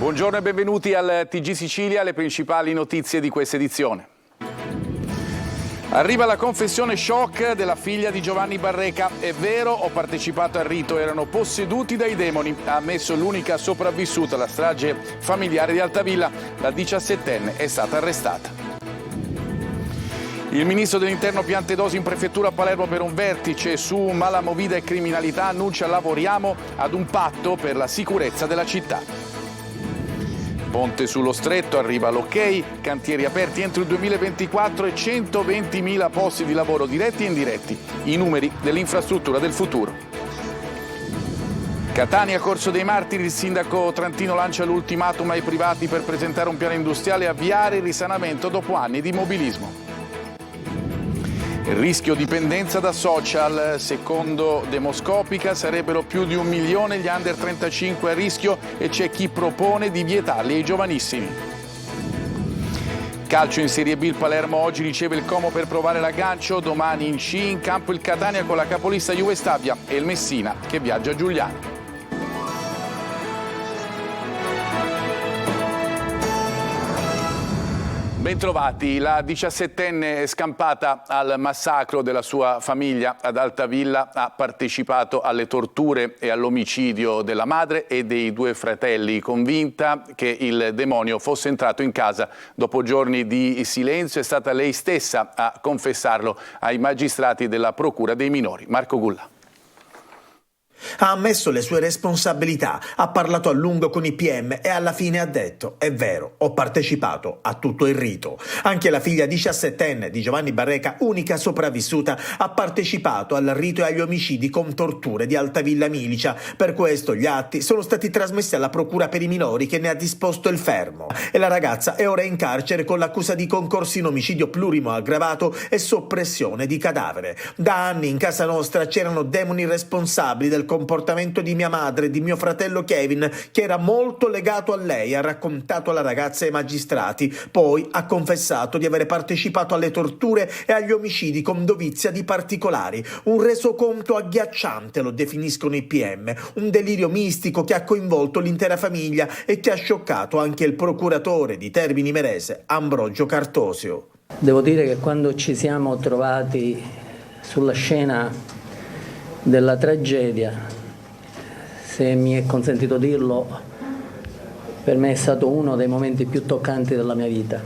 Buongiorno e benvenuti al TG Sicilia, le principali notizie di questa edizione. Arriva la confessione shock della figlia di Giovanni Barreca. È vero, ho partecipato al rito, erano posseduti dai demoni. Ha ammesso l'unica sopravvissuta alla strage familiare di Altavilla. La 17enne è stata arrestata. Il ministro dell'Interno Piantedosi in prefettura a Palermo per un vertice su malamovida e criminalità annuncia: lavoriamo ad un patto per la sicurezza della città. Ponte sullo Stretto, arriva l'ok, cantieri aperti entro il 2024 e 120.000 posti di lavoro diretti e indiretti, i numeri dell'infrastruttura del futuro. Catania, Corso dei Martiri, il sindaco Trantino lancia l'ultimatum ai privati per presentare un piano industriale e avviare il risanamento dopo anni di immobilismo. Il rischio dipendenza da social, secondo Demoscopica sarebbero più di 1 milione gli under 35 a rischio e c'è chi propone di vietarli ai giovanissimi. Calcio in Serie B, il Palermo oggi riceve il Como per provare l'aggancio, domani in C in campo il Catania con la capolista Juve Stabia e il Messina che viaggia a Giugliano. Bentrovati. La 17enne scampata al massacro della sua famiglia ad Altavilla ha partecipato alle torture e all'omicidio della madre e dei 2 fratelli, convinta che il demonio fosse entrato in casa dopo giorni di silenzio. È stata lei stessa a confessarlo ai magistrati della Procura dei minori. Marco Gulla. Ha ammesso le sue responsabilità, ha parlato a lungo con i PM e alla fine ha detto: è vero, ho partecipato a tutto il rito. Anche la figlia 17enne di Giovanni Barreca, unica sopravvissuta, ha partecipato al rito e agli omicidi con torture di Altavilla Milicia. Per questo gli atti sono stati trasmessi alla Procura per i minori che ne ha disposto il fermo. E la ragazza è ora in carcere con l'accusa di concorso in omicidio plurimo aggravato e soppressione di cadavere. Da anni in casa nostra c'erano demoni responsabili del comportamento di mia madre e di mio fratello Kevin, che era molto legato a lei, ha raccontato la ragazza ai magistrati. Poi ha confessato di aver partecipato alle torture e agli omicidi con dovizia di particolari. Un resoconto agghiacciante, lo definiscono i PM, un delirio mistico che ha coinvolto l'intera famiglia e che ha scioccato anche il procuratore di Termini Imerese, Ambrogio Cartosio. Devo dire che quando ci siamo trovati sulla scena della tragedia, se mi è consentito dirlo, per me è stato uno dei momenti più toccanti della mia vita.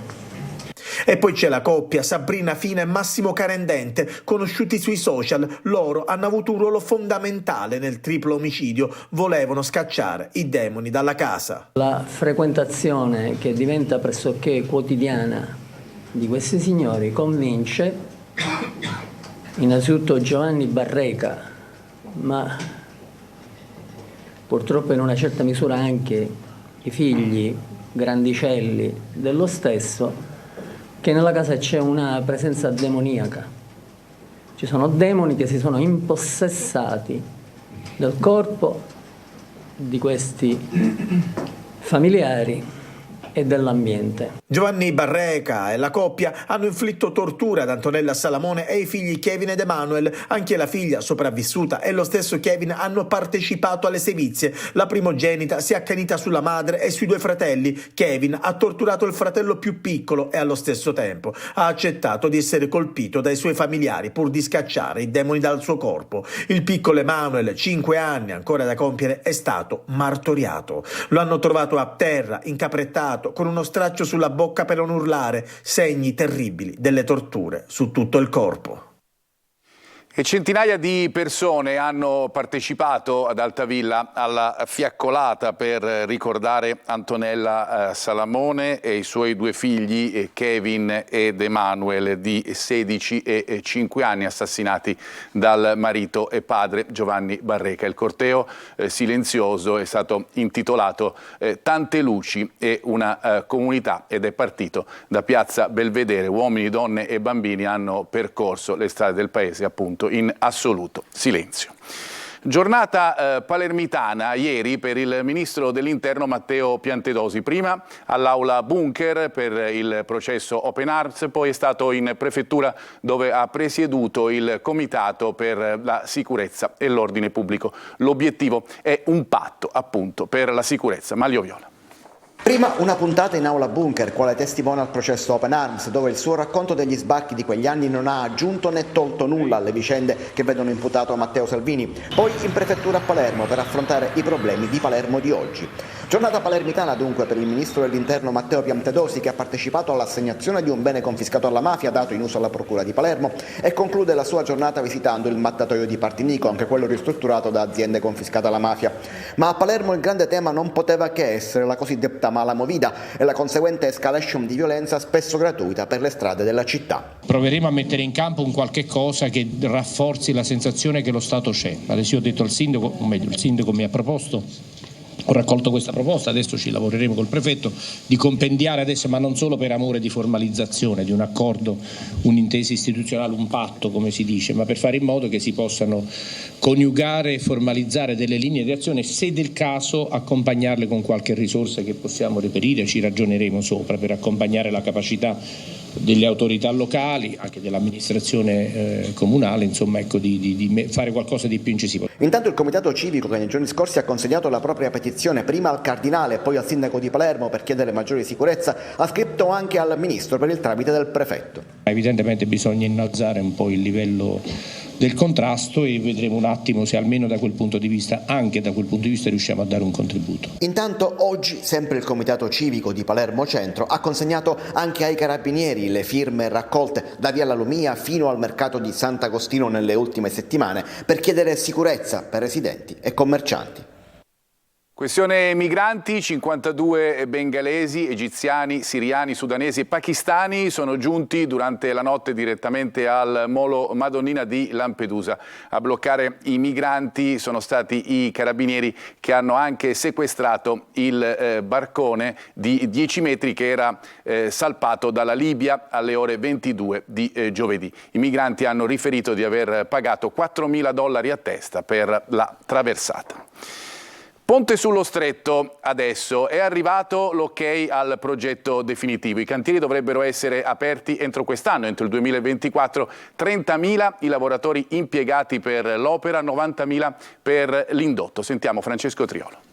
E poi c'è la coppia, Sabrina Fina e Massimo Carendente, conosciuti sui social. Loro hanno avuto un ruolo fondamentale nel triplo omicidio, volevano scacciare i demoni dalla casa. La frequentazione che diventa pressoché quotidiana di questi signori convince innanzitutto Giovanni Barreca, ma purtroppo in una certa misura anche i figli grandicelli dello stesso, che nella casa c'è una presenza demoniaca. Ci sono demoni che si sono impossessati del corpo di questi familiari e dell'ambiente. Giovanni Barreca e la coppia hanno inflitto tortura ad Antonella Salamone e ai figli Kevin ed Emanuel. Anche la figlia sopravvissuta e lo stesso Kevin hanno partecipato alle sevizie. La primogenita si è accanita sulla madre e sui 2 fratelli. Kevin ha torturato il fratello più piccolo e allo stesso tempo ha accettato di essere colpito dai suoi familiari pur di scacciare i demoni dal suo corpo. Il piccolo Emanuel, 5 anni ancora da compiere, è stato martoriato. Lo hanno trovato a terra, incaprettato, con uno straccio sulla bocca per non urlare, segni terribili delle torture su tutto il corpo. E centinaia di persone hanno partecipato ad Altavilla alla fiaccolata per ricordare Antonella Salamone e i suoi 2 figli Kevin ed Emanuel di 16 e 5 anni assassinati dal marito e padre Giovanni Barreca. Il corteo silenzioso è stato intitolato Tante luci e una comunità ed è partito da Piazza Belvedere. Uomini, donne e bambini hanno percorso le strade del paese appunto in assoluto silenzio. Giornata palermitana ieri per il ministro dell'Interno Matteo Piantedosi, prima all'aula Bunker per il processo Open Arms, poi è stato in prefettura dove ha presieduto il comitato per la sicurezza e l'ordine pubblico. L'obiettivo è un patto appunto per la sicurezza. Maglio Viola. Prima una puntata in aula bunker, quale testimone al processo Open Arms, dove il suo racconto degli sbarchi di quegli anni non ha aggiunto né tolto nulla alle vicende che vedono imputato Matteo Salvini. Poi in prefettura a Palermo per affrontare i problemi di Palermo di oggi. Giornata palermitana dunque per il ministro dell'Interno Matteo Piantedosi, che ha partecipato all'assegnazione di un bene confiscato alla mafia dato in uso alla procura di Palermo e conclude la sua giornata visitando il mattatoio di Partinico, anche quello ristrutturato da aziende confiscate alla mafia. Ma a Palermo il grande tema non poteva che essere la cosiddetta mala movida e la conseguente escalation di violenza spesso gratuita per le strade della città. Proveremo a mettere in campo un qualche cosa che rafforzi la sensazione che lo Stato c'è. Adesso io ho detto al sindaco, o meglio il sindaco mi ha proposto, ho raccolto questa proposta, adesso ci lavoreremo col prefetto, di compendiare adesso, ma non solo per amore di formalizzazione, di un accordo, un'intesa istituzionale, un patto come si dice, ma per fare in modo che si possano coniugare e formalizzare delle linee di azione, se del caso accompagnarle con qualche risorsa che possiamo reperire, ci ragioneremo sopra per accompagnare la capacità delle autorità locali, anche dell'amministrazione comunale, insomma, ecco, di fare qualcosa di più incisivo. Intanto il comitato civico, che nei giorni scorsi ha consegnato la propria petizione prima al cardinale e poi al sindaco di Palermo per chiedere maggiore sicurezza, ha scritto anche al ministro per il tramite del prefetto. Evidentemente bisogna innalzare un po' il livello del contrasto e vedremo un attimo se almeno da quel punto di vista, anche da quel punto di vista, riusciamo a dare un contributo. Intanto oggi sempre il comitato civico di Palermo Centro ha consegnato anche ai carabinieri le firme raccolte da Via La Lumia fino al mercato di Sant'Agostino nelle ultime settimane per chiedere sicurezza per residenti e commercianti. Questione migranti, 52 bengalesi, egiziani, siriani, sudanesi e pakistani sono giunti durante la notte direttamente al molo Madonnina di Lampedusa. A bloccare i migranti sono stati i carabinieri che hanno anche sequestrato il barcone di 10 metri che era salpato dalla Libia alle ore 22 di giovedì. I migranti hanno riferito di aver pagato $4.000 a testa per la traversata. Ponte sullo Stretto, adesso è arrivato l'ok al progetto definitivo. I cantieri dovrebbero essere aperti entro quest'anno, entro il 2024. 30.000 i lavoratori impiegati per l'opera, 90.000 per l'indotto. Sentiamo Francesco Triolo.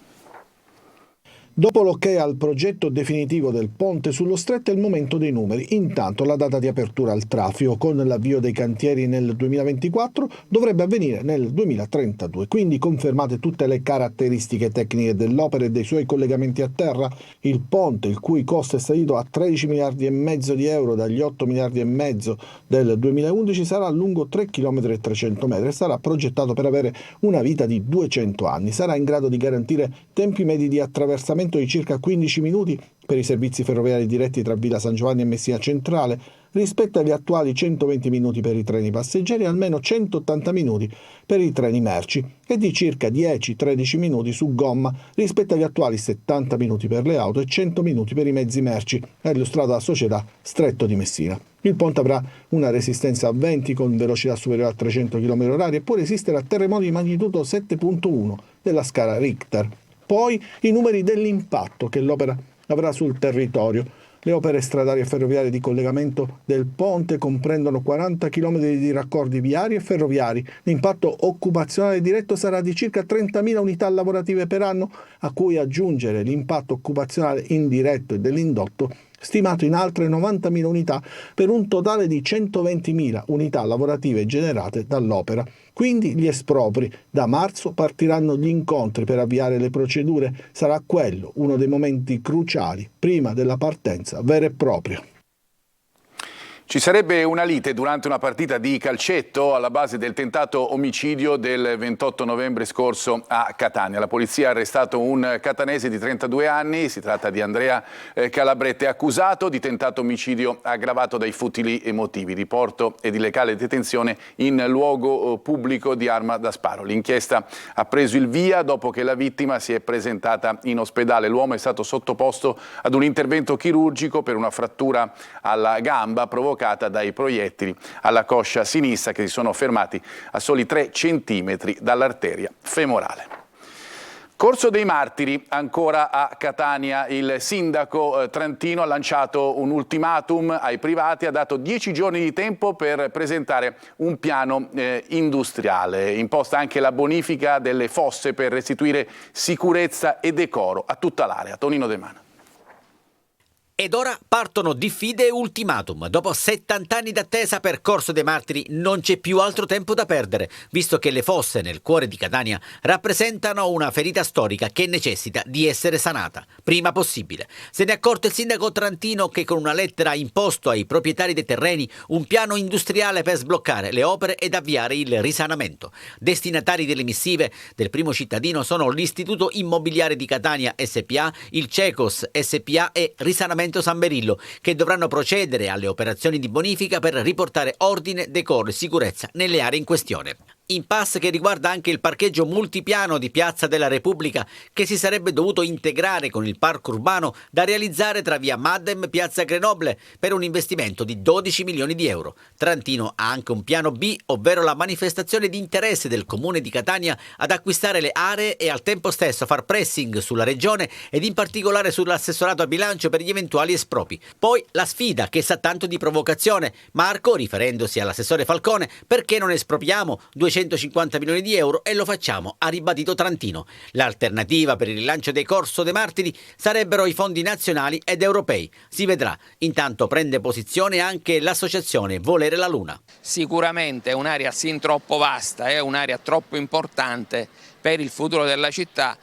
Dopo l'ok al progetto definitivo del ponte sullo Stretto è il momento dei numeri. Intanto la data di apertura al traffico con l'avvio dei cantieri nel 2024 dovrebbe avvenire nel 2032. Quindi confermate tutte le caratteristiche tecniche dell'opera e dei suoi collegamenti a terra. Il ponte, il cui costo è salito a 13 miliardi e mezzo di euro dagli 8 miliardi e mezzo del 2011, sarà lungo 3 km e 300 metri e sarà progettato per avere una vita di 200 anni. Sarà in grado di garantire tempi medi di attraversamento di circa 15 minuti per i servizi ferroviari diretti tra Villa San Giovanni e Messina Centrale, rispetto agli attuali 120 minuti per i treni passeggeri e almeno 180 minuti per i treni merci e di circa 10-13 minuti su gomma rispetto agli attuali 70 minuti per le auto e 100 minuti per i mezzi merci, ha illustrato la società Stretto di Messina. Il ponte avrà una resistenza a venti con velocità superiore a 300 km/h e può resistere a terremoti di magnitudo 7.1 della scala Richter. Poi i numeri dell'impatto che l'opera avrà sul territorio. Le opere stradali e ferroviarie di collegamento del ponte comprendono 40 km di raccordi viari e ferroviari. L'impatto occupazionale diretto sarà di circa 30.000 unità lavorative per anno, a cui aggiungere l'impatto occupazionale indiretto e dell'indotto stimato in altre 90.000 unità, per un totale di 120.000 unità lavorative generate dall'opera. Quindi gli espropri. Da marzo partiranno gli incontri per avviare le procedure. Sarà quello uno dei momenti cruciali prima della partenza vera e propria. Ci sarebbe una lite durante una partita di calcetto alla base del tentato omicidio del 28 novembre scorso a Catania. La polizia ha arrestato un catanese di 32 anni, si tratta di Andrea Calabretta, è accusato di tentato omicidio aggravato dai futili motivi, riporto ed illegale detenzione in luogo pubblico di arma da sparo. L'inchiesta ha preso il via dopo che la vittima si è presentata in ospedale. L'uomo è stato sottoposto ad un intervento chirurgico per una frattura alla gamba provocata dai proiettili alla coscia sinistra che si sono fermati a soli 3 centimetri dall'arteria femorale. Corso dei Martiri, ancora a Catania, il sindaco Trantino ha lanciato un ultimatum ai privati, ha dato 10 giorni di tempo per presentare un piano industriale, imposta anche la bonifica delle fosse per restituire sicurezza e decoro a tutta l'area. Tonino De Mana. Ed ora partono diffide e ultimatum. Dopo 70 anni d'attesa per Corso dei Martiri non c'è più altro tempo da perdere, visto che le fosse nel cuore di Catania rappresentano una ferita storica che necessita di essere sanata prima possibile. Se ne è accorto il sindaco Trantino, che con una lettera ha imposto ai proprietari dei terreni un piano industriale per sbloccare le opere ed avviare il risanamento. Destinatari delle missive del primo cittadino sono l'Istituto Immobiliare di Catania SPA, il Cecos SPA e Risanamento San Berillo, che dovranno procedere alle operazioni di bonifica per riportare ordine, decoro e sicurezza nelle aree in questione. Impasse che riguarda anche il parcheggio multipiano di Piazza della Repubblica, che si sarebbe dovuto integrare con il parco urbano da realizzare tra via Maddem e Piazza Grenoble per un investimento di 12 milioni di euro. Trantino ha anche un piano B, ovvero la manifestazione di interesse del comune di Catania ad acquistare le aree e al tempo stesso far pressing sulla regione ed in particolare sull'assessorato al bilancio per gli eventuali espropri. Poi la sfida, che sa tanto di provocazione. Marco, riferendosi all'assessore Falcone, perché non espropriamo 250 milioni di euro e lo facciamo, ha ribadito Trantino. L'alternativa per il rilancio dei Corso dei Martiri sarebbero i fondi nazionali ed europei. Si vedrà. Intanto prende posizione anche l'associazione Volere la Luna. Sicuramente è un'area sin troppo vasta, è un'area troppo importante per il futuro della città,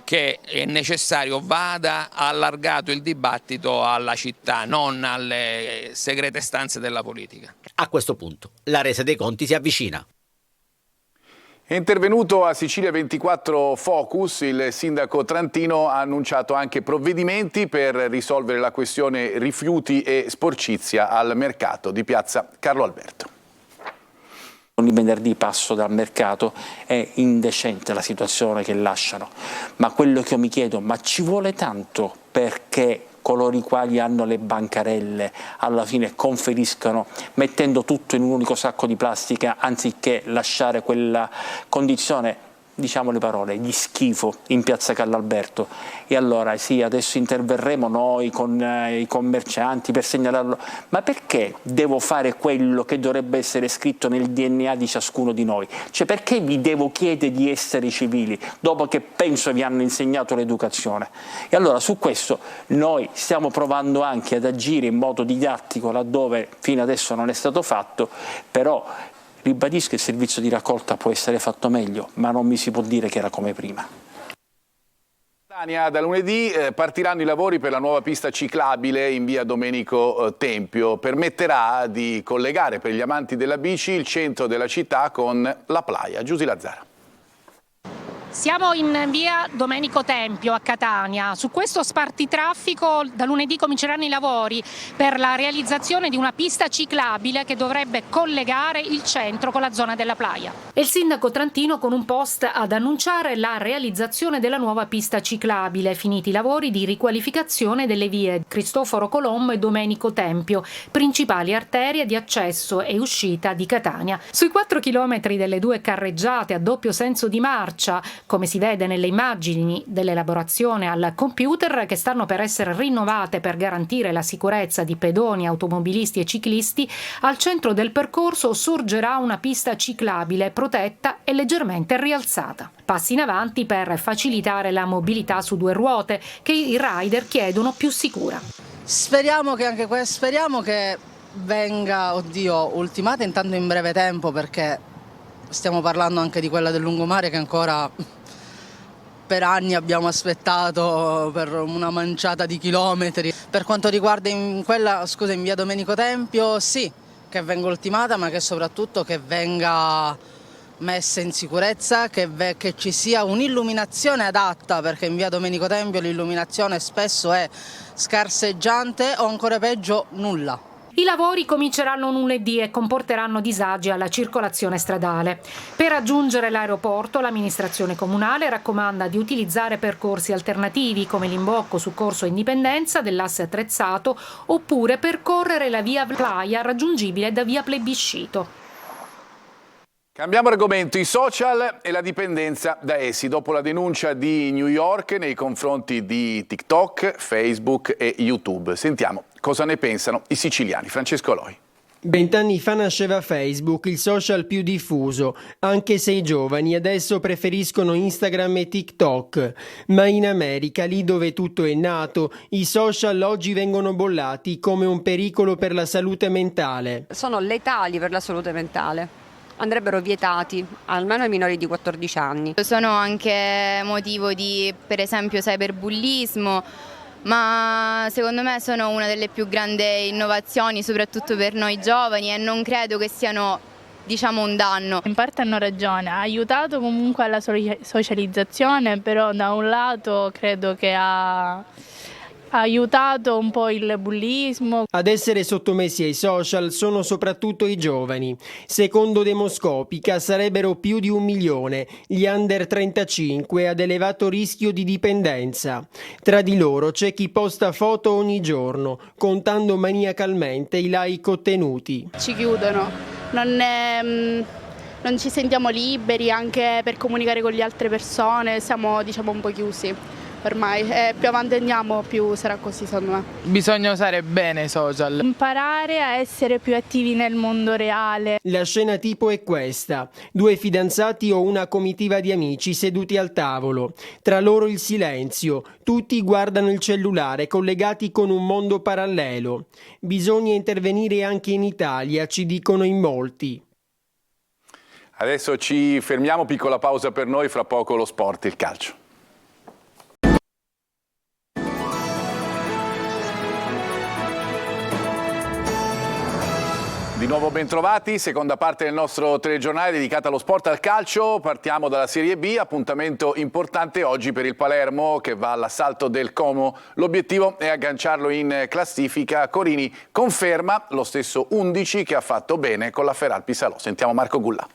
che è necessario vada allargato il dibattito alla città, non alle segrete stanze della politica. A questo punto la resa dei conti si avvicina. È intervenuto a Sicilia 24 Focus, il sindaco Trantino ha annunciato anche provvedimenti per risolvere la questione rifiuti e sporcizia al mercato di piazza Carlo Alberto. Ogni venerdì passo dal mercato, è indecente la situazione che lasciano, ma quello che io mi chiedo, ma ci vuole tanto perché coloro i quali hanno le bancarelle alla fine conferiscano mettendo tutto in un unico sacco di plastica anziché lasciare quella condizione, diciamo le parole, di schifo in piazza Carlo Alberto. E allora sì, adesso interverremo noi con i commercianti per segnalarlo, ma perché devo fare quello che dovrebbe essere scritto nel DNA di ciascuno di noi? Cioè, perché vi devo chiedere di essere civili dopo che penso vi hanno insegnato l'educazione? E allora su questo noi stiamo provando anche ad agire in modo didattico laddove fino adesso non è stato fatto, però ribadisco che il servizio di raccolta può essere fatto meglio, ma non mi si può dire che era come prima. Da lunedì partiranno i lavori per la nuova pista ciclabile in via Domenico Tempio. Permetterà di collegare per gli amanti della bici il centro della città con la playa. Giusy Lazzara. Siamo in via Domenico Tempio a Catania. Su questo spartitraffico da lunedì cominceranno i lavori per la realizzazione di una pista ciclabile che dovrebbe collegare il centro con la zona della playa. E il sindaco Trantino con un post ad annunciare la realizzazione della nuova pista ciclabile, finiti i lavori di riqualificazione delle vie Cristoforo Colombo e Domenico Tempio, principali arterie di accesso e uscita di Catania. Sui 4 chilometri delle due carreggiate a doppio senso di marcia, come si vede nelle immagini dell'elaborazione al computer, che stanno per essere rinnovate per garantire la sicurezza di pedoni, automobilisti e ciclisti, al centro del percorso sorgerà una pista ciclabile protetta e leggermente rialzata. Passi in avanti per facilitare la mobilità su due ruote che i rider chiedono più sicura. Speriamo che venga, ultimata intanto in breve tempo, perché stiamo parlando anche di quella del lungomare che ancora per anni abbiamo aspettato per una manciata di chilometri. Per quanto riguarda in via Domenico Tempio, sì, che venga ultimata, ma che soprattutto che venga messa in sicurezza, che ci sia un'illuminazione adatta, perché in via Domenico Tempio l'illuminazione spesso è scarseggiante o ancora peggio nulla. I lavori cominceranno lunedì e comporteranno disagi alla circolazione stradale. Per raggiungere l'aeroporto, l'amministrazione comunale raccomanda di utilizzare percorsi alternativi come l'imbocco su Corso Indipendenza dell'asse attrezzato oppure percorrere la via Playa raggiungibile da via Plebiscito. Cambiamo argomento, i social e la dipendenza da essi. Dopo la denuncia di New York nei confronti di TikTok, Facebook e YouTube. Sentiamo cosa ne pensano i siciliani. Francesco Loi. 20 anni fa nasceva Facebook, il social più diffuso, anche se i giovani adesso preferiscono Instagram e TikTok. Ma in America, lì dove tutto è nato, i social oggi vengono bollati come un pericolo per la salute mentale. Sono letali per la salute mentale. Andrebbero vietati, almeno ai minori di 14 anni. Sono anche motivo di, per esempio, cyberbullismo, ma secondo me sono una delle più grandi innovazioni, soprattutto per noi giovani, e non credo che siano, diciamo, un danno. In parte hanno ragione, ha aiutato comunque alla socializzazione, però da un lato credo che ha aiutato un po' il bullismo. Ad essere sottomessi ai social sono soprattutto i giovani. Secondo Demoscopica sarebbero più di 1 milione gli under 35 ad elevato rischio di dipendenza. Tra di loro c'è chi posta foto ogni giorno, contando maniacalmente i like ottenuti. Ci chiudono, non ci sentiamo liberi anche per comunicare con le altre persone, siamo, diciamo, un po' chiusi. Ormai più avanti andiamo più sarà così, secondo me. Bisogna usare bene i social. Imparare a essere più attivi nel mondo reale. La scena tipo è questa: 2 fidanzati o una comitiva di amici seduti al tavolo. Tra loro il silenzio, tutti guardano il cellulare collegati con un mondo parallelo. Bisogna intervenire anche in Italia, ci dicono in molti. Adesso ci fermiamo, piccola pausa per noi, fra poco lo sport, il calcio. Di nuovo bentrovati, seconda parte del nostro telegiornale dedicata allo sport, al calcio. Partiamo dalla Serie B, appuntamento importante oggi per il Palermo che va all'assalto del Como. L'obiettivo è agganciarlo in classifica. Corini conferma lo stesso 11 che ha fatto bene con la Feralpi Salò. Sentiamo Marco Gullà.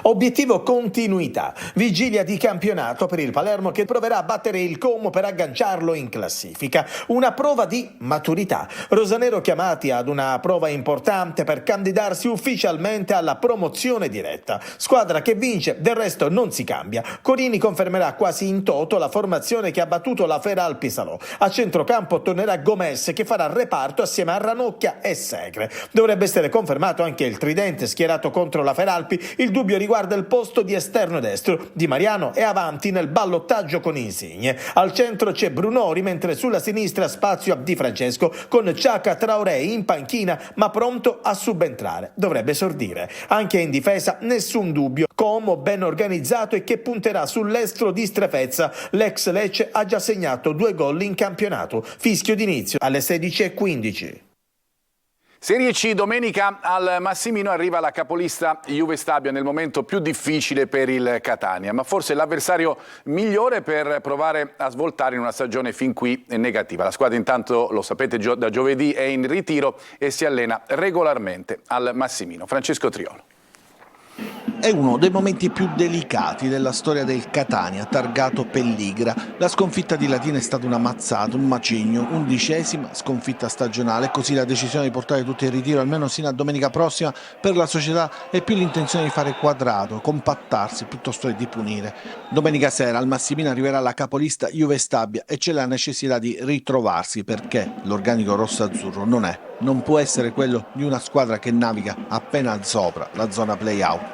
Obiettivo continuità, vigilia di campionato per il Palermo che proverà a battere il Como per agganciarlo in classifica, una prova di maturità. Rosanero chiamati ad una prova importante per candidarsi ufficialmente alla promozione diretta, squadra che vince, del resto non si cambia. Corini confermerà quasi in toto la formazione che ha battuto la Feralpi Salò. A centrocampo tornerà Gomes che farà reparto assieme a Ranocchia e Segre. Dovrebbe essere confermato anche il tridente schierato contro la Feralpi, il dubbio riguarda il posto di esterno destro. Di Mariano è avanti nel ballottaggio con Insigne. Al centro c'è Brunori, mentre sulla sinistra spazio a Di Francesco con Ciaca Traoré in panchina ma pronto a subentrare. Dovrebbe esordire. Anche in difesa nessun dubbio. Como ben organizzato e che punterà sull'estro di Strefezza. L'ex Lecce ha già segnato 2 gol in campionato. Fischio d'inizio alle 16:15. Serie C, domenica al Massimino arriva la capolista Juve Stabia nel momento più difficile per il Catania, ma forse l'avversario migliore per provare a svoltare in una stagione fin qui negativa. La squadra intanto, lo sapete, da giovedì è in ritiro e si allena regolarmente al Massimino. Francesco Triolo. È uno dei momenti più delicati della storia del Catania, targato Pelligra. La sconfitta di Latina è stata una mazzata, un macigno, 11ª sconfitta stagionale, così la decisione di portare tutti in ritiro almeno sino a domenica prossima per la società è più l'intenzione di fare quadrato, compattarsi piuttosto che di punire. Domenica sera al Massimino arriverà la capolista Juve Stabia e c'è la necessità di ritrovarsi perché l'organico rosso-azzurro non può essere quello di una squadra che naviga appena sopra la zona play-out.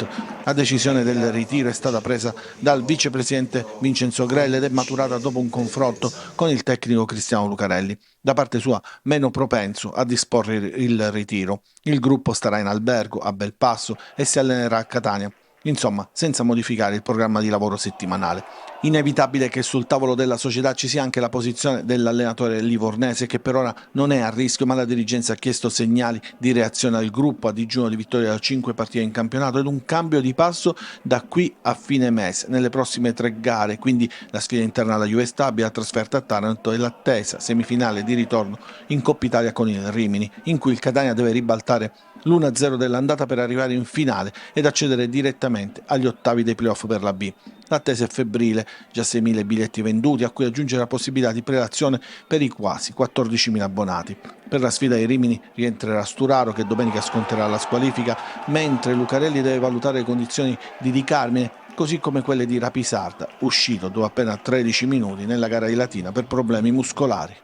La decisione del ritiro è stata presa dal vicepresidente Vincenzo Grella ed è maturata dopo un confronto con il tecnico Cristiano Lucarelli. Da parte sua meno propenso a disporre il ritiro. Il gruppo starà in albergo a Belpasso e si allenerà a Catania. Insomma, senza modificare il programma di lavoro settimanale. Inevitabile che sul tavolo della società ci sia anche la posizione dell'allenatore livornese che per ora non è a rischio, ma la dirigenza ha chiesto segnali di reazione al gruppo a digiuno di vittoria da 5 partite in campionato ed un cambio di passo da qui a fine mese nelle prossime 3 gare, quindi la sfida interna alla Juve Stabia, la trasferta a Taranto e l'attesa semifinale di ritorno in Coppa Italia con il Rimini, in cui il Catania deve ribaltare l'1-0 dell'andata per arrivare in finale ed accedere direttamente agli ottavi dei playoff per la B. L'attesa è febbrile, già 6.000 biglietti venduti, a cui aggiunge la possibilità di prelazione per i quasi 14.000 abbonati. Per la sfida ai Rimini rientrerà Sturaro che domenica sconterà la squalifica, mentre Lucarelli deve valutare le condizioni di Di Carmine, così come quelle di Rapisarda, uscito dopo appena 13 minuti nella gara di Latina per problemi muscolari.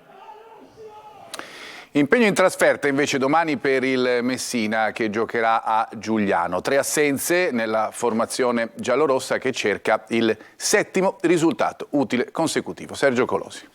Impegno in trasferta invece domani per il Messina che giocherà a Giugliano. 3 assenze nella formazione giallorossa che cerca il 7° risultato utile consecutivo. Sergio Colosi.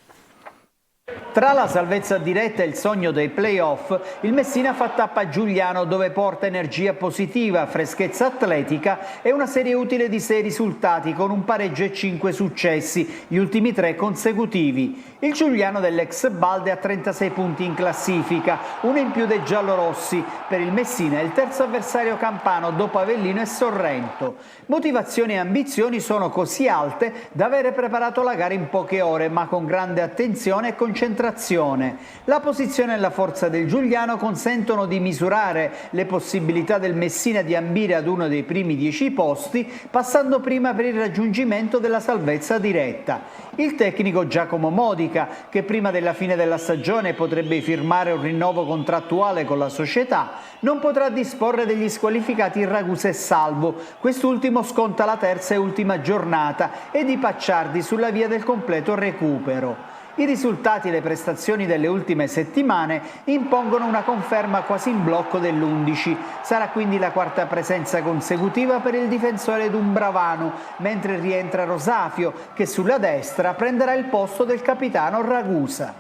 Tra la salvezza diretta e il sogno dei play-off, il Messina fa tappa a Giugliano dove porta energia positiva, freschezza atletica e una serie utile di 6 risultati con un pareggio e 5 successi, gli ultimi 3 consecutivi. Il Giugliano dell'ex Balde ha 36 punti in classifica, uno in più dei giallorossi. Per il Messina è il terzo avversario campano dopo Avellino e Sorrento. Motivazioni e ambizioni sono così alte da avere preparato la gara in poche ore, ma con grande attenzione e concentrazione. La posizione e la forza del Giugliano consentono di misurare le possibilità del Messina di ambire ad uno dei primi 10 posti, passando prima per il raggiungimento della salvezza diretta. Il tecnico Giacomo Modica, che prima della fine della stagione potrebbe firmare un rinnovo contrattuale con la società, non potrà disporre degli squalificati Ragusa e Salvo. Quest'ultimo sconta la terza e ultima giornata e di Pacciardi sulla via del completo recupero. I risultati e le prestazioni delle ultime settimane impongono una conferma quasi in blocco dell'11. Sarà quindi la 4ª presenza consecutiva per il difensore Dumbravano, mentre rientra Rosafio, che sulla destra prenderà il posto del capitano Ragusa.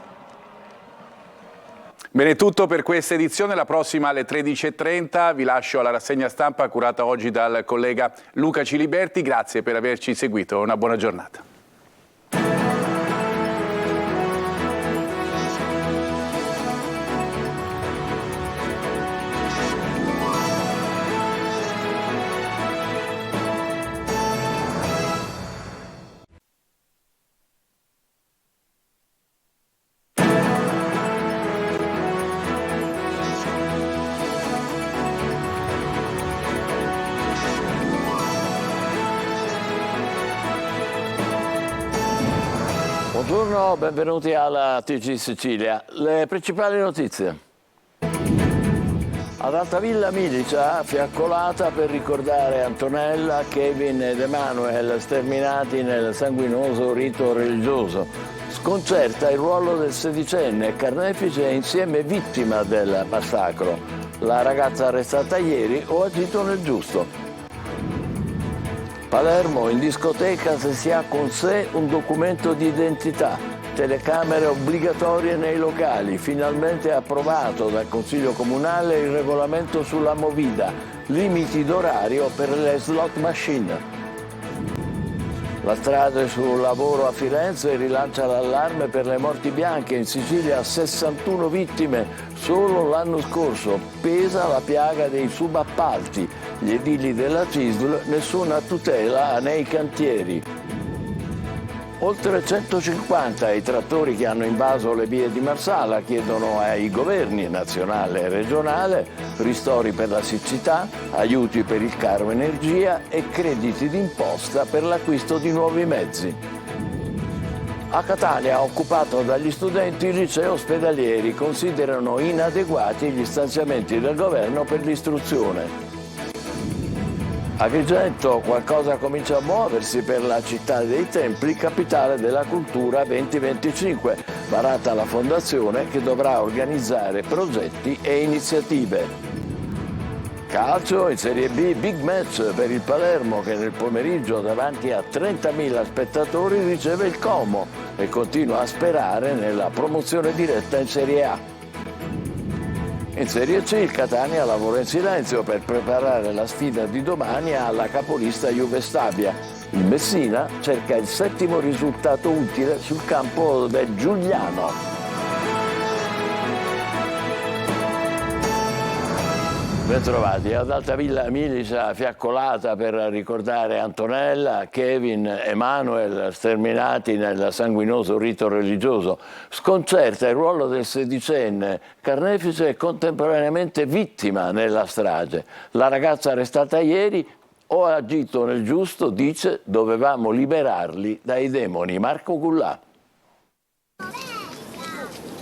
Bene, tutto per questa edizione, la prossima alle 13:30. Vi lascio alla rassegna stampa curata oggi dal collega Luca Ciliberti. Grazie per averci seguito, una buona giornata. Buongiorno, benvenuti alla TG Sicilia. Le principali notizie. Ad Altavilla Milicia, fiaccolata per ricordare Antonella, Kevin ed Emanuel sterminati nel sanguinoso rito religioso. Sconcerta il ruolo del 16enne, carnefice e insieme vittima del massacro. La ragazza arrestata ieri o agito nel giusto. Palermo, in discoteca se si ha con sé un documento di identità, telecamere obbligatorie nei locali, finalmente approvato dal Consiglio Comunale il regolamento sulla movida, limiti d'orario per le slot machine. La strage sul lavoro a Firenze rilancia l'allarme per le morti bianche, in Sicilia 61 vittime solo l'anno scorso, pesa la piaga dei subappalti, gli edili della CISL nessuna tutela nei cantieri. Oltre 150 i trattori che hanno invaso le vie di Marsala chiedono ai governi nazionale e regionale ristori per la siccità, aiuti per il caro energia e crediti d'imposta per l'acquisto di nuovi mezzi. A Catania, occupato dagli studenti, i licei ospedalieri considerano inadeguati gli stanziamenti del governo per l'istruzione. A Agrigento qualcosa comincia a muoversi per la città dei templi, capitale della cultura 2025, varata la fondazione che dovrà organizzare progetti e iniziative. Calcio in Serie B, big match per il Palermo che nel pomeriggio davanti a 30.000 spettatori riceve il Como e continua a sperare nella promozione diretta in Serie A. In Serie C il Catania lavora in silenzio per preparare la sfida di domani alla capolista Juve Stabia. Il Messina cerca il 7° risultato utile sul campo del Giugliano. Bentrovati. Ad Altavilla Milicia, fiaccolata per ricordare Antonella, Kevin, Emanuel sterminati nel sanguinoso rito religioso. Sconcerta il ruolo del 16enne, carnefice e contemporaneamente vittima nella strage. La ragazza arrestata ieri ho agito nel giusto, dice, dovevamo liberarli dai demoni. Marco Gullà.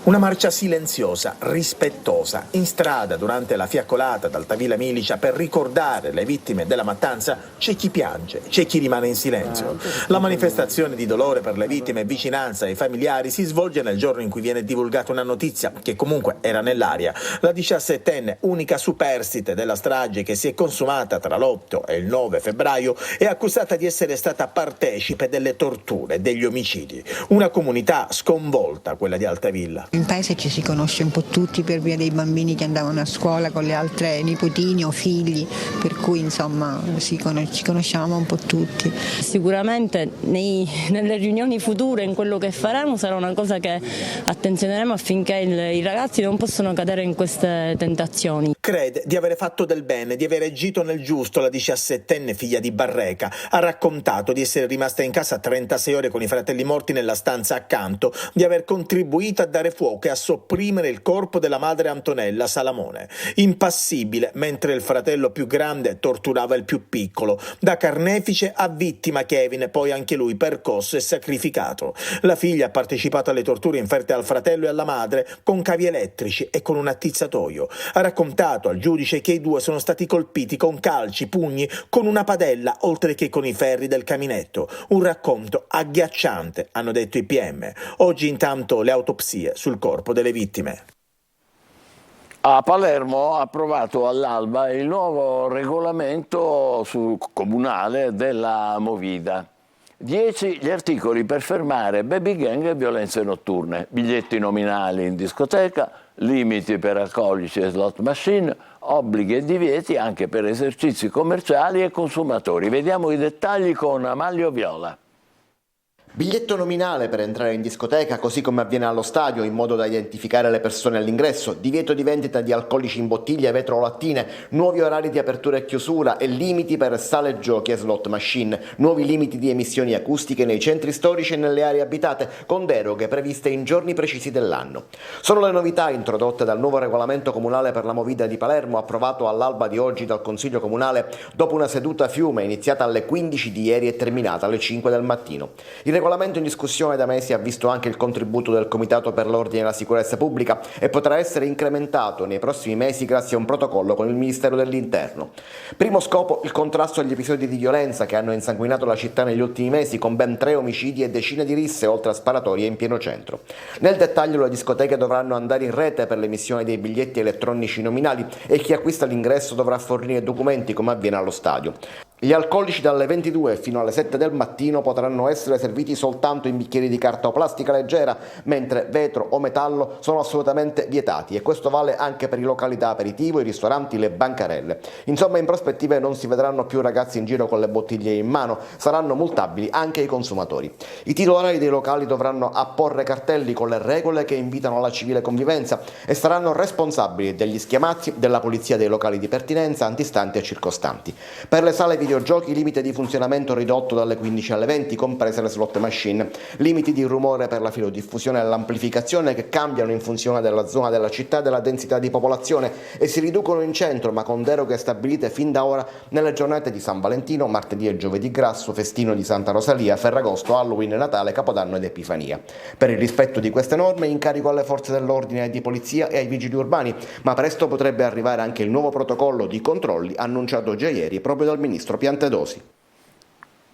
Una marcia silenziosa, rispettosa, in strada durante la fiaccolata ad Altavilla Milicia per ricordare le vittime della mattanza. C'è chi piange, c'è chi rimane in silenzio. La manifestazione di dolore per le vittime e vicinanza ai familiari si svolge nel giorno in cui viene divulgata una notizia che comunque era nell'aria. La 17enne, unica superstite della strage che si è consumata tra l'8 e il 9 febbraio, è accusata di essere stata partecipe delle torture e degli omicidi. Una comunità sconvolta, quella di Altavilla. In paese ci si conosce un po' tutti per via dei bambini che andavano a scuola con le altre nipotini o figli, per cui insomma ci conosciamo un po' tutti. Sicuramente nelle riunioni future, in quello che faremo, sarà una cosa che attenzioneremo affinché i ragazzi non possano cadere in queste tentazioni. Crede di avere fatto del bene, di aver agito nel giusto. La 17enne figlia di Barreca ha raccontato di essere rimasta in casa 36 ore con i fratelli morti nella stanza accanto, di aver contribuito a dare fuoco e a sopprimere il corpo della madre Antonella Salamone, impassibile mentre il fratello più grande torturava il più piccolo, da carnefice a vittima Kevin, poi anche lui percosso e sacrificato. La figlia ha partecipato alle torture inferte al fratello e alla madre con cavi elettrici e con un attizzatoio. Ha raccontato al giudice che i due sono stati colpiti con calci, pugni, con una padella, oltre che con i ferri del caminetto. Un racconto agghiacciante, hanno detto i PM. Oggi intanto le autopsie sul corpo delle vittime. A Palermo ha approvato all'alba il nuovo regolamento comunale della Movida. 10 gli articoli per fermare baby gang e violenze notturne, biglietti nominali in discoteca, limiti per alcolici e slot machine, obblighi e divieti anche per esercizi commerciali e consumatori. Vediamo i dettagli con Amalio Viola. Biglietto nominale per entrare in discoteca, così come avviene allo stadio, in modo da identificare le persone all'ingresso, divieto di vendita di alcolici in bottiglie, vetro o lattine, nuovi orari di apertura e chiusura e limiti per sale giochi e slot machine, nuovi limiti di emissioni acustiche nei centri storici e nelle aree abitate, con deroghe previste in giorni precisi dell'anno. Sono le novità introdotte dal nuovo regolamento comunale per la Movida di Palermo, approvato all'alba di oggi dal Consiglio Comunale, dopo una seduta a fiume iniziata alle 15 di ieri e terminata alle 5 del mattino. Il regolamento in discussione da mesi ha visto anche il contributo del Comitato per l'Ordine e la Sicurezza Pubblica e potrà essere incrementato nei prossimi mesi grazie a un protocollo con il Ministero dell'Interno. Primo scopo, il contrasto agli episodi di violenza che hanno insanguinato la città negli ultimi mesi, con ben 3 omicidi e decine di risse, oltre a sparatorie in pieno centro. Nel dettaglio, le discoteche dovranno andare in rete per l'emissione dei biglietti elettronici nominali e chi acquista l'ingresso dovrà fornire documenti come avviene allo stadio. Gli alcolici dalle 22 fino alle 7 del mattino potranno essere serviti soltanto in bicchieri di carta o plastica leggera, mentre vetro o metallo sono assolutamente vietati, e questo vale anche per i locali da aperitivo, i ristoranti, le bancarelle. Insomma, in prospettiva non si vedranno più ragazzi in giro con le bottiglie in mano, saranno multabili anche i consumatori. I titolari dei locali dovranno apporre cartelli con le regole che invitano alla civile convivenza e saranno responsabili degli schiamazzi della polizia dei locali di pertinenza, antistanti e circostanti. Per le sale videogiochi, limite di funzionamento ridotto dalle 15 alle 20, comprese le slot machine. Limiti di rumore per la filodiffusione e l'amplificazione che cambiano in funzione della zona della città e della densità di popolazione e si riducono in centro, ma con deroghe stabilite fin da ora nelle giornate di San Valentino, martedì e giovedì grasso, festino di Santa Rosalia, Ferragosto, Halloween, Natale, Capodanno ed Epifania. Per il rispetto di queste norme, incarico alle forze dell'ordine e di polizia e ai vigili urbani, ma presto potrebbe arrivare anche il nuovo protocollo di controlli annunciato già ieri proprio dal ministro Piantedosi.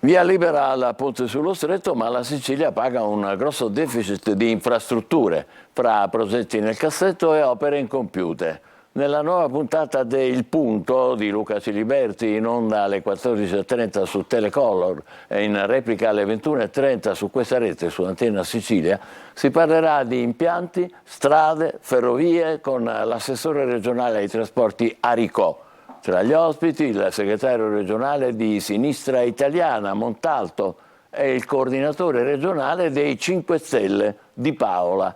Via libera al ponte sullo Stretto, ma la Sicilia paga un grosso deficit di infrastrutture fra progetti nel cassetto e opere incompiute. Nella nuova puntata de Il Punto di Luca Ciliberti, in onda alle 14.30 su Telecolor e in replica alle 21.30 su questa rete, su Antenna Sicilia, si parlerà di impianti, strade, ferrovie con l'assessore regionale ai trasporti Aricò. Tra gli ospiti il segretario regionale di Sinistra Italiana Montalto e il coordinatore regionale dei 5 Stelle Di Paola.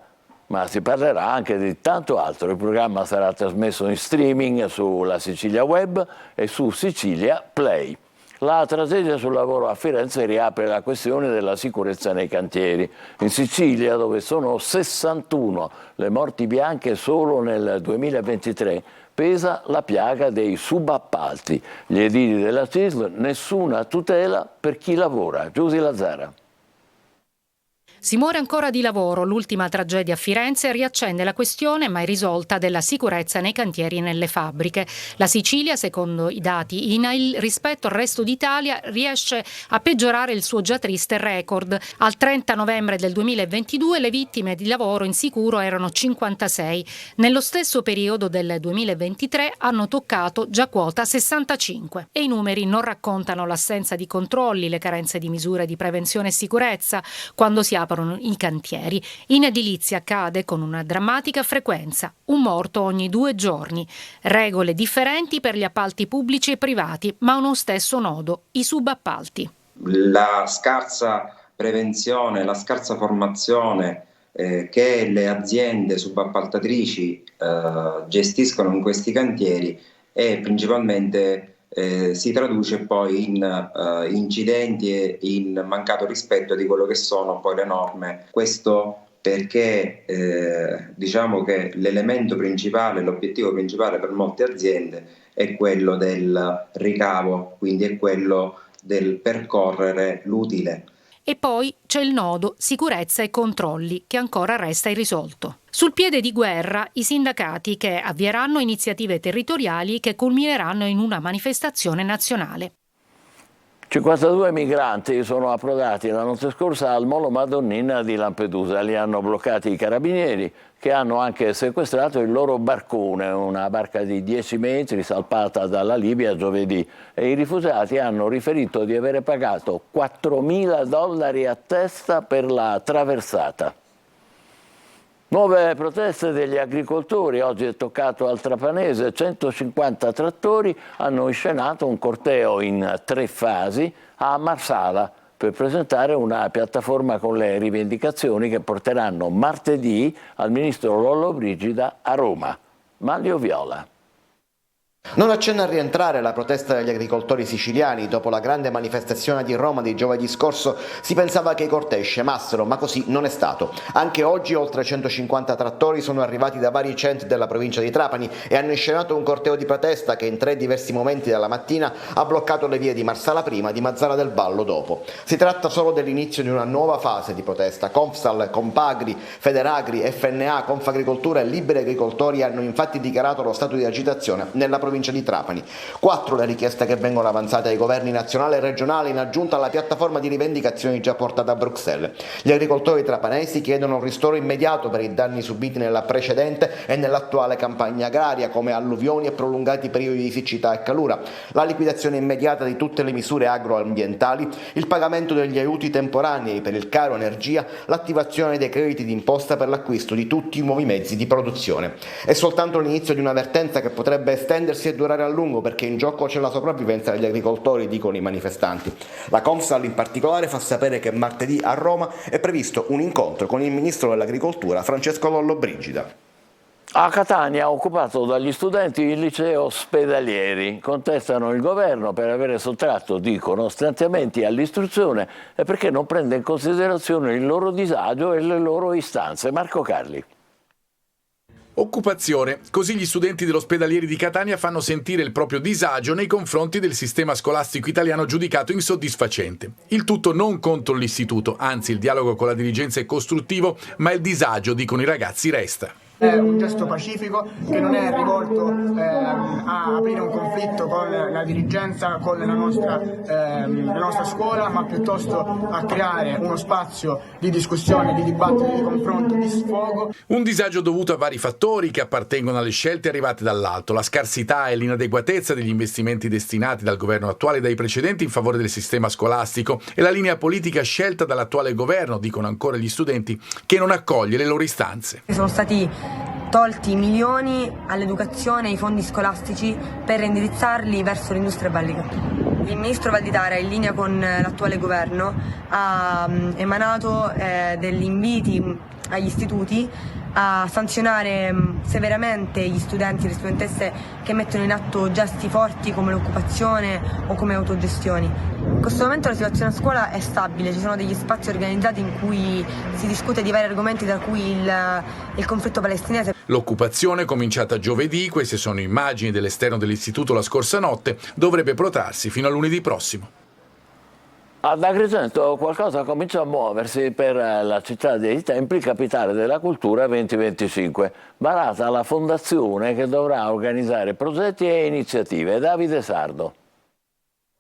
Ma si parlerà anche di tanto altro. Il programma sarà trasmesso in streaming sulla Sicilia Web e su Sicilia Play. La tragedia sul lavoro a Firenze riapre la questione della sicurezza nei cantieri. In Sicilia, dove sono 61 le morti bianche solo nel 2023, pesa la piaga dei subappalti. Gli edili della CISL, nessuna tutela per chi lavora. Giusy Lazzara. Si muore ancora di lavoro. L'ultima tragedia a Firenze riaccende la questione mai risolta della sicurezza nei cantieri e nelle fabbriche. La Sicilia, secondo i dati INAIL, rispetto al resto d'Italia riesce a peggiorare il suo già triste record. Al 30 novembre del 2022 le vittime di lavoro insicuro erano 56. Nello stesso periodo del 2023 hanno toccato già quota 65. E i numeri non raccontano l'assenza di controlli, le carenze di misure di prevenzione e sicurezza quando si aprono i cantieri. In edilizia accade con una drammatica frequenza, un morto ogni 2 giorni. Regole differenti per gli appalti pubblici e privati, ma uno stesso nodo, i subappalti. La scarsa prevenzione, la scarsa formazione che le aziende subappaltatrici gestiscono in questi cantieri e principalmente si traduce poi in incidenti e in mancato rispetto di quello che sono poi le norme. Questo perché diciamo che l'elemento principale, l'obiettivo principale per molte aziende è quello del ricavo, quindi è quello del percorrere l'utile. E poi c'è il nodo sicurezza e controlli, che ancora resta irrisolto. Sul piede di guerra i sindacati che avvieranno iniziative territoriali che culmineranno in una manifestazione nazionale. 52 migranti sono approdati la notte scorsa al molo Madonnina di Lampedusa. Li hanno bloccati i carabinieri, che hanno anche sequestrato il loro barcone, una barca di 10 metri salpata dalla Libia giovedì. E i rifugiati hanno riferito di avere pagato $4.000 a testa per la traversata. Nuove proteste degli agricoltori. Oggi è toccato al Trapanese. 150 trattori hanno inscenato un corteo in 3 fasi a Marsala per presentare una piattaforma con le rivendicazioni che porteranno martedì al ministro Lollobrigida a Roma. Manlio Viola. Non accenna a rientrare la protesta degli agricoltori siciliani. Dopo la grande manifestazione di Roma di giovedì scorso si pensava che i cortei scemassero, ma così non è stato. Anche oggi oltre 150 trattori sono arrivati da vari centri della provincia di Trapani e hanno inscenato un corteo di protesta che in 3 diversi momenti della mattina ha bloccato le vie di Marsala prima, di Mazara del Vallo dopo. Si tratta solo dell'inizio di una nuova fase di protesta. Confsal, Compagri, Federagri, FNA, Confagricoltura e Liberi Agricoltori hanno infatti dichiarato lo stato di agitazione nella provincia di Trapani. 4 le richieste che vengono avanzate ai governi nazionali e regionali in aggiunta alla piattaforma di rivendicazioni già portata a Bruxelles. Gli agricoltori trapanesi chiedono un ristoro immediato per i danni subiti nella precedente e nell'attuale campagna agraria, come alluvioni e prolungati periodi di siccità e calura, la liquidazione immediata di tutte le misure agroambientali, il pagamento degli aiuti temporanei per il caro energia, l'attivazione dei crediti d'imposta per l'acquisto di tutti i nuovi mezzi di produzione. È soltanto l'inizio di un'avvertenza che potrebbe estendersi e durare a lungo, perché in gioco c'è la sopravvivenza degli agricoltori, dicono i manifestanti. La Confsal in particolare fa sapere che martedì a Roma è previsto un incontro con il ministro dell'agricoltura Francesco Lollobrigida. A Catania, occupato dagli studenti il liceo Spedalieri, contestano il governo per avere sottratto, dicono, stanziamenti all'istruzione e perché non prende in considerazione il loro disagio e le loro istanze. Marco Carli. Occupazione. Così gli studenti dell'Ospedalieri di Catania fanno sentire il proprio disagio nei confronti del sistema scolastico italiano giudicato insoddisfacente. Il tutto non contro l'istituto, anzi il dialogo con la dirigenza è costruttivo, ma il disagio, dicono i ragazzi, resta. È un gesto pacifico che non è rivolto a aprire un conflitto con la dirigenza, con la nostra scuola, ma piuttosto a creare uno spazio di discussione, di dibattito, di confronto, di sfogo. Un disagio dovuto a vari fattori che appartengono alle scelte arrivate dall'alto, la scarsità e l'inadeguatezza degli investimenti destinati dal governo attuale e dai precedenti in favore del sistema scolastico e la linea politica scelta dall'attuale governo, dicono ancora gli studenti, che non accoglie le loro istanze. Sono stati tolti milioni all'educazione e ai fondi scolastici per indirizzarli verso l'industria bellica. Il ministro Valditara, in linea con l'attuale governo, ha emanato degli inviti agli istituti a sanzionare severamente gli studenti e le studentesse che mettono in atto gesti forti come l'occupazione o come autogestioni. In questo momento la situazione a scuola è stabile, ci sono degli spazi organizzati in cui si discute di vari argomenti, tra cui il conflitto palestinese. L'occupazione, cominciata giovedì, queste sono immagini dell'esterno dell'istituto la scorsa notte, dovrebbe protrarsi fino a lunedì prossimo. Ad Agrigento qualcosa comincia a muoversi per la città dei templi, capitale della cultura 2025, varata la fondazione che dovrà organizzare progetti e iniziative. Davide Sardo.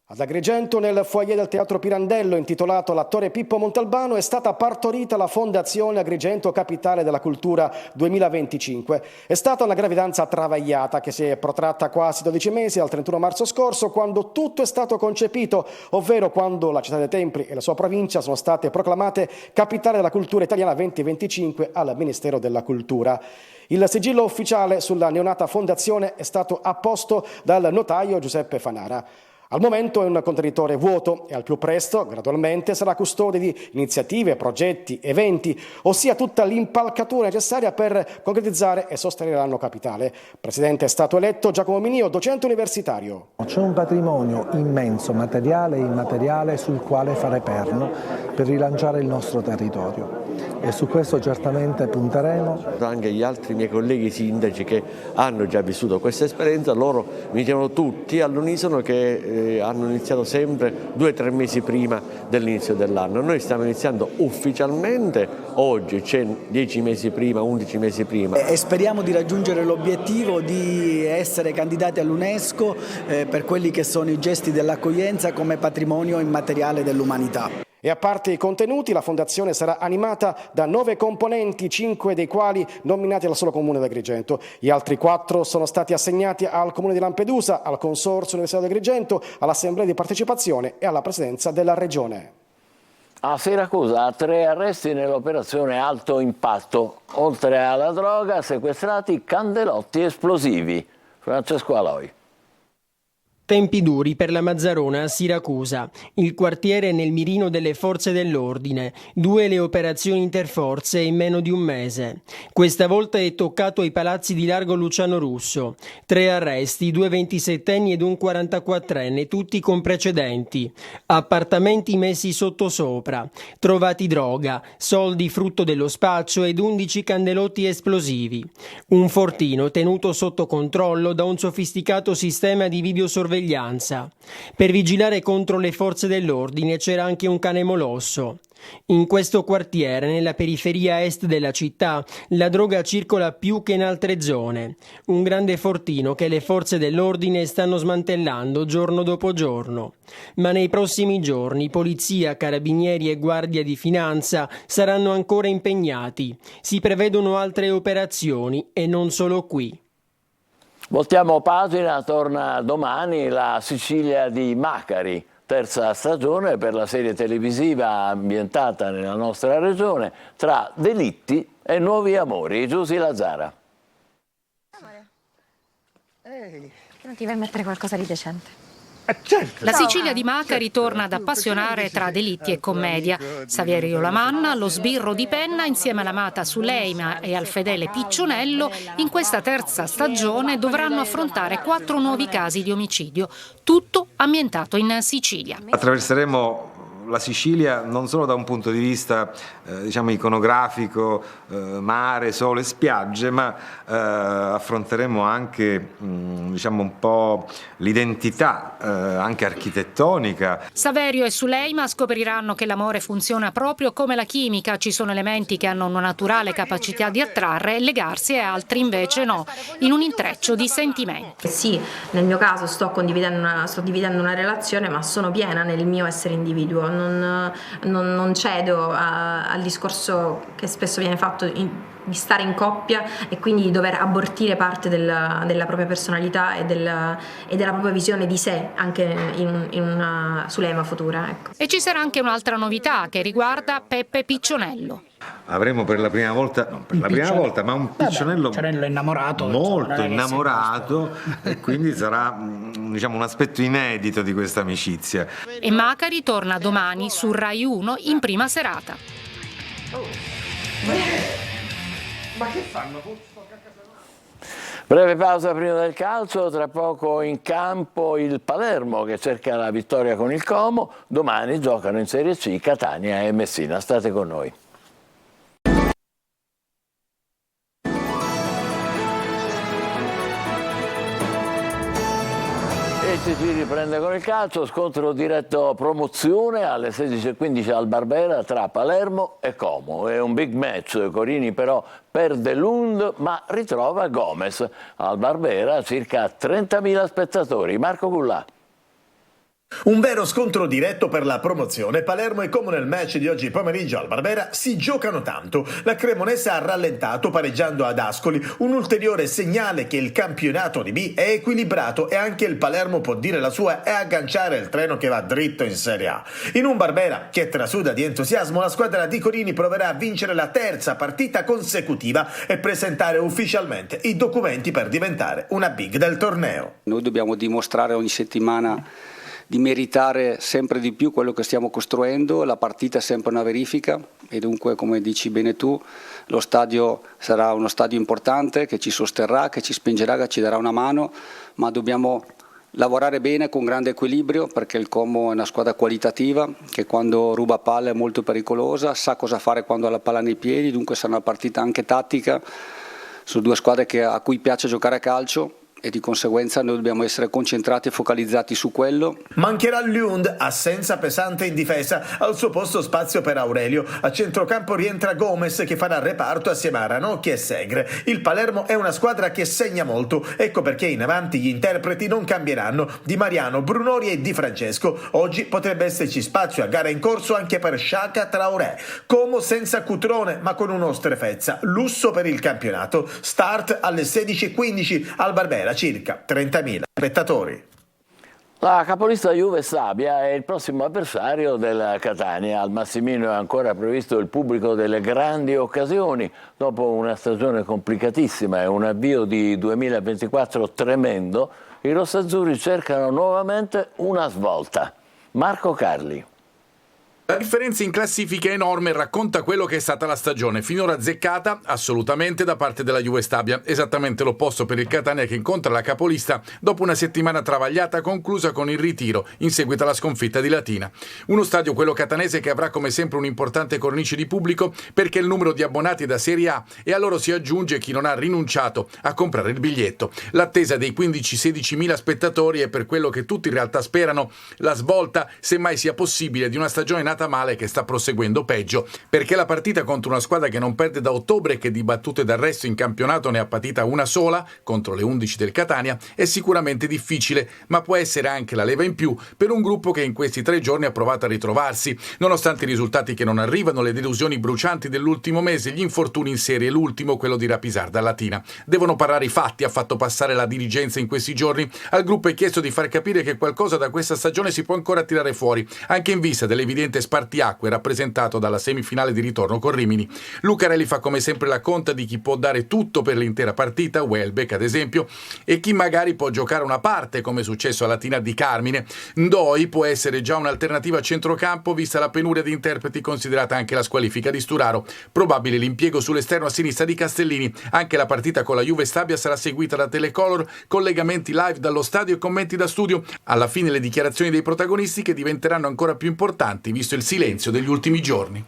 Ad Agrigento, nel foyer del Teatro Pirandello, intitolato all'attore Pippo Montalbano, è stata partorita la Fondazione Agrigento Capitale della Cultura 2025. È stata una gravidanza travagliata che si è protratta quasi 12 mesi al 31 marzo scorso, quando tutto è stato concepito, ovvero quando la città dei templi e la sua provincia sono state proclamate Capitale della Cultura Italiana 2025 al Ministero della Cultura. Il sigillo ufficiale sulla neonata fondazione è stato apposto dal notaio Giuseppe Fanara. Al momento è un contenitore vuoto e al più presto, gradualmente, sarà custode di iniziative, progetti, eventi, ossia tutta l'impalcatura necessaria per concretizzare e sostenere l'anno capitale. Presidente è stato eletto Giacomo Minio, docente universitario. C'è un patrimonio immenso, materiale e immateriale, sul quale fare perno per rilanciare il nostro territorio. E su questo certamente punteremo. Anche gli altri miei colleghi sindaci che hanno già vissuto questa esperienza, loro mi dicevano tutti all'unisono che hanno iniziato sempre 2 o 3 mesi prima dell'inizio dell'anno. Noi stiamo iniziando ufficialmente oggi, c'è 10 mesi prima, 11 mesi prima. E speriamo di raggiungere l'obiettivo di essere candidati all'UNESCO per quelli che sono i gesti dell'accoglienza come patrimonio immateriale dell'umanità. E a parte i contenuti, la fondazione sarà animata da 9 componenti, 5 dei quali nominati dal solo comune di Agrigento. Gli altri 4 sono stati assegnati al comune di Lampedusa, al Consorzio Università di Agrigento, all'Assemblea di partecipazione e alla presidenza della regione. A Siracusa 3 arresti nell'operazione Alto Impatto. Oltre alla droga, sequestrati candelotti esplosivi. Francesco Aloi. Tempi duri per la Mazzarona a Siracusa, il quartiere nel mirino delle forze dell'ordine, 2 le operazioni interforze in meno di un mese. Questa volta è toccato ai palazzi di Largo Luciano Russo, 3 arresti, 2 27enni ed un 44enne, tutti con precedenti. Appartamenti messi sottosopra, trovati droga, soldi frutto dello spaccio ed 11 candelotti esplosivi. Un fortino tenuto sotto controllo da un sofisticato sistema di videosorveglianza. Per vigilare contro le forze dell'ordine c'era anche un cane molosso. In questo quartiere, nella periferia est della città, la droga circola più che in altre zone. Un grande fortino che le forze dell'ordine stanno smantellando giorno dopo giorno. Ma nei prossimi giorni polizia, carabinieri e guardia di finanza saranno ancora impegnati. Si prevedono altre operazioni e non solo qui. Voltiamo pagina, torna domani la Sicilia di Macari, terza stagione per la serie televisiva ambientata nella nostra regione, tra delitti e nuovi amori. Giusy Lazzara. Ehi, che non ti vai a mettere qualcosa di decente? La Sicilia di Macari torna ad appassionare tra delitti e commedia. Saverio Lamanna, lo sbirro di penna, insieme all'amata Suleima e al fedele Piccionello, in questa terza stagione dovranno affrontare 4 nuovi casi di omicidio, tutto ambientato in Sicilia. Attraverseremo la Sicilia non solo da un punto di vista diciamo iconografico, mare, sole, spiagge, ma affronteremo anche diciamo un po' l'identità anche architettonica. Saverio e Suleima scopriranno che l'amore funziona proprio come la chimica, ci sono elementi che hanno una naturale capacità di attrarre e legarsi e altri invece no, in un intreccio di sentimenti. Sì, nel mio caso sto dividendo una relazione, ma sono piena nel mio essere individuo. Non cedo al discorso che spesso viene fatto di stare in coppia e quindi di dover abortire parte della propria personalità e della propria visione di sé anche in una Suleima futura. Ecco. E ci sarà anche un'altra novità che riguarda Peppe Piccionello. Avremo per la prima volta, ma un Piccionello innamorato, molto innamorato, e quindi sarà diciamo un aspetto inedito di questa amicizia. E Macari torna domani su Rai 1 in prima serata. Ma che fanno? Breve pausa prima del calcio, tra poco in campo il Palermo che cerca la vittoria con il Como, domani giocano in Serie C Catania e Messina, state con noi. E ci riprende con il calcio, scontro diretto promozione alle 16:15 al Barbera tra Palermo e Como. È un big match, Corini però perde Lund ma ritrova Gomez. Al Barbera circa 30.000 spettatori. Marco Cullà. Un vero scontro diretto per la promozione. Palermo e Como nel match di oggi pomeriggio al Barbera si giocano tanto. La Cremonese ha rallentato pareggiando ad Ascoli, un ulteriore segnale che il campionato di B è equilibrato e anche il Palermo può dire la sua e agganciare il treno che va dritto in Serie A. In un Barbera che trasuda di entusiasmo, la squadra di Corini proverà a vincere la terza partita consecutiva e presentare ufficialmente i documenti per diventare una big del torneo. Noi dobbiamo dimostrare ogni settimana di meritare sempre di più quello che stiamo costruendo. La partita è sempre una verifica e dunque, come dici bene tu, lo stadio sarà uno stadio importante che ci sosterrà, che ci spingerà, che ci darà una mano, ma dobbiamo lavorare bene con grande equilibrio, perché il Como è una squadra qualitativa che quando ruba palla è molto pericolosa, sa cosa fare quando ha la palla nei piedi, dunque sarà una partita anche tattica su due squadre a cui piace giocare a calcio. E di conseguenza noi dobbiamo essere concentrati e focalizzati su quello. Mancherà Lund, assenza pesante in difesa, al suo posto spazio per Aurelio. A centrocampo rientra Gomez che farà reparto assieme a Ranocchi e Segre. Il Palermo è una squadra che segna molto, ecco perché in avanti gli interpreti non cambieranno. Di Mariano, Brunori e Di Francesco. Oggi potrebbe esserci spazio a gara in corso anche per Sciacca Traoré. Como senza Cutrone ma con un'ostrefezza. Lusso per il campionato. Start alle 16:15 al Barbera. Circa 30.000 spettatori. La capolista Juve Stabia è il prossimo avversario del Catania. Al Massimino è ancora previsto il pubblico delle grandi occasioni. Dopo una stagione complicatissima e un avvio di 2024 tremendo, i rossazzurri cercano nuovamente una svolta. Marco Carli. La differenza in classifica è enorme e racconta quello che è stata la stagione, finora azzeccata assolutamente da parte della Juve Stabia, esattamente l'opposto per il Catania che incontra la capolista dopo una settimana travagliata conclusa con il ritiro in seguito alla sconfitta di Latina. Uno stadio, quello catanese, che avrà come sempre un'importante cornice di pubblico perché il numero di abbonati è da Serie A e a loro si aggiunge chi non ha rinunciato a comprare il biglietto. L'attesa dei 15-16.000 spettatori è per quello che tutti in realtà sperano, la svolta, semmai sia possibile, di una stagione nata male che sta proseguendo peggio, perché la partita contro una squadra che non perde da ottobre e che di battute d'arresto in campionato ne ha patita una sola contro le 11 del Catania è sicuramente difficile, ma può essere anche la leva in più per un gruppo che in questi 3 giorni ha provato a ritrovarsi, nonostante i risultati che non arrivano, le delusioni brucianti dell'ultimo mese, gli infortuni in serie, l'ultimo quello di Rapisarda Latina. Devono parlare i fatti, ha fatto passare la dirigenza in questi giorni. Al gruppo è chiesto di far capire che qualcosa da questa stagione si può ancora tirare fuori, anche in vista dell'evidente spartiacque rappresentato dalla semifinale di ritorno con Rimini. Lucarelli fa come sempre la conta di chi può dare tutto per l'intera partita, Welbeck ad esempio, e chi magari può giocare una parte, come è successo a Latina di Carmine. Ndoi può essere già un'alternativa a centrocampo vista la penuria di interpreti, considerata anche la squalifica di Sturaro. Probabile l'impiego sull'esterno a sinistra di Castellini. Anche la partita con la Juve Stabia sarà seguita da Telecolor, collegamenti live dallo stadio e commenti da studio. Alla fine le dichiarazioni dei protagonisti che diventeranno ancora più importanti visto il silenzio degli ultimi giorni.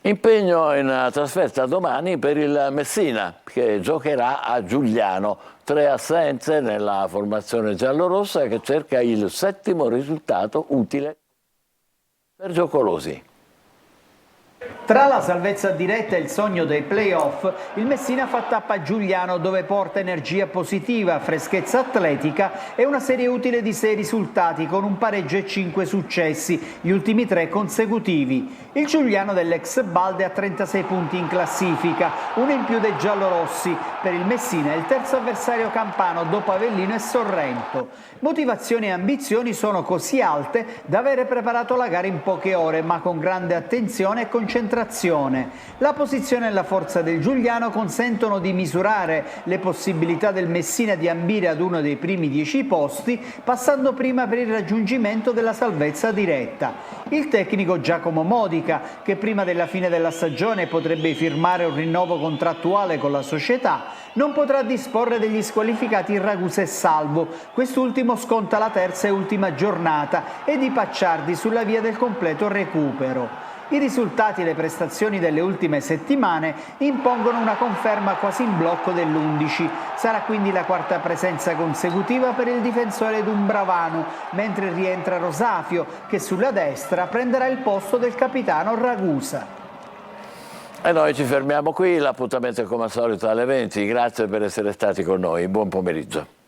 Impegno in trasferta domani per il Messina che giocherà a Giugliano. 3 assenze nella formazione giallorossa che cerca il 7° risultato utile. Sergio Colosi. Tra la salvezza diretta e il sogno dei play-off, il Messina fa tappa a Giugliano dove porta energia positiva, freschezza atletica e una serie utile di 6 risultati con un pareggio e 5 successi, gli ultimi 3 consecutivi. Il Giugliano dell'ex Balde ha 36 punti in classifica, uno in più dei giallorossi. Per il Messina è il terzo avversario campano dopo Avellino e Sorrento. Motivazioni e ambizioni sono così alte da avere preparato la gara in poche ore, ma con grande attenzione e concentrazione. La posizione e la forza del Giugliano consentono di misurare le possibilità del Messina di ambire ad uno dei primi 10 posti, passando prima per il raggiungimento della salvezza diretta. Il tecnico Giacomo Modica, che prima della fine della stagione potrebbe firmare un rinnovo contrattuale con la società, non potrà disporre degli squalificati Ragusa e Salvo. Quest'ultimo sconta la terza e ultima giornata e di Pacciardi sulla via del completo recupero. I risultati e le prestazioni delle ultime settimane impongono una conferma quasi in blocco dell'11. Sarà quindi la quarta presenza consecutiva per il difensore dumbravano, mentre rientra Rosafio, che sulla destra prenderà il posto del capitano Ragusa. E noi ci fermiamo qui, l'appuntamento è come al solito alle 20. Grazie per essere stati con noi, buon pomeriggio.